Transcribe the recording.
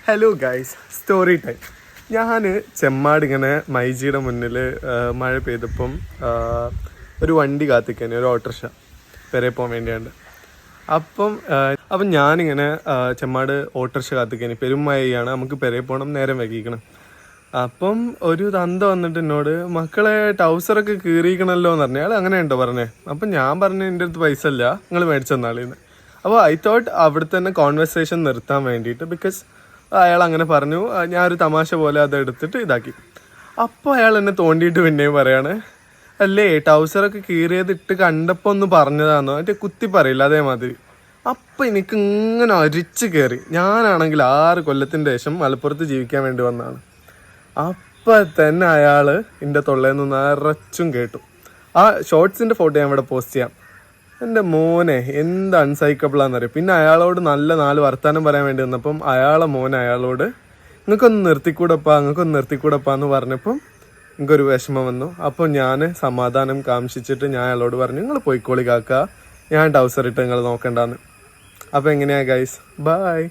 Hello guys, story time. ഞാൻ ചെമ്മാട് ഇങ്ങനെ മൈജിയുടെ മുന്നിൽ മഴ പെയ്തപ്പം ഒരു വണ്ടി കാത്തിക്കാൻ, ഒരു ഓട്ടോറിക്ഷ പെരേ പോകാൻ വേണ്ടിയാണ്. അപ്പം ഞാനിങ്ങനെ ചെമ്മാട് ഓട്ടോറിക്ഷ കാത്തിക്കാൻ, പെരുമഴയാണ്, നമുക്ക് പെരേ പോകണം, നേരം വൈകിക്കണം. അപ്പം ഒരു തന്ത വന്നിട്ട് എന്നോട്, മക്കളെ ടൗസറൊക്കെ കീറിയിക്കണല്ലോ എന്ന് പറഞ്ഞു. അയാൾ അങ്ങനെ ഉണ്ടോ പറഞ്ഞേ. അപ്പം ഞാൻ പറഞ്ഞു, എൻ്റെ അടുത്ത് പൈസ ഇല്ല, നിങ്ങൾ മേടിച്ചെന്നാളിന്ന്. അപ്പോൾ ഐ തോട്ട് അവിടെ തന്നെ കോൺവെർസേഷൻ നിർത്താൻ വേണ്ടിയിട്ട്, ബിക്കോസ് അയാൾ അങ്ങനെ പറഞ്ഞു. ഞാനൊരു തമാശ പോലെ അത് എടുത്തിട്ട് ഇതാക്കി. അപ്പോൾ അയാൾ എന്നെ തോണ്ടിയിട്ട് പിന്നെയും പറയാണ്, അല്ലേ ടൗസറൊക്കെ കീറിയത് ഇട്ട് കണ്ടപ്പോൾ ഒന്ന് പറഞ്ഞതാണെന്നോ, മറ്റേ കുത്തി പറയില്ല അതേമാതിരി. അപ്പം എനിക്ക് ഇങ്ങനെ അരിച്ച് കയറി. ഞാനാണെങ്കിൽ 6 കൊല്ലത്തിൻ്റെ ശേഷം മലപ്പുറത്ത് ജീവിക്കാൻ വേണ്ടി വന്നതാണ്. അപ്പം തന്നെ അയാൾ എൻ്റെ തൊള്ളേന്ന് നിറച്ചും കേട്ടു. ആ ഷോർട്സിൻ്റെ ഫോട്ടോ ഞാൻ ഇവിടെ പോസ്റ്റ് ചെയ്യാം. എൻ്റെ മോനെ എന്ത് അൺസൈക്കബിളാണെന്നറിയാം. പിന്നെ അയാളോട് നല്ല 4 വർത്താനം പറയാൻ വേണ്ടി വന്നപ്പം അയാളോട് നിങ്ങൾക്കൊന്ന് നിർത്തിക്കൂടപ്പാ എന്ന് പറഞ്ഞപ്പം എനിക്കൊരു വിഷമം വന്നു. അപ്പോൾ ഞാൻ സമാധാനം കാംക്ഷിച്ചിട്ട് ഞാൻ അയാളോട് പറഞ്ഞു, നിങ്ങൾ പോയിക്കോളി കാക്ക, ഞാൻ ടൗസർ ഇട്ട് നിങ്ങൾ നോക്കണ്ടെന്ന്. അപ്പോൾ എങ്ങനെയാ ഗൈസ്, ബൈ.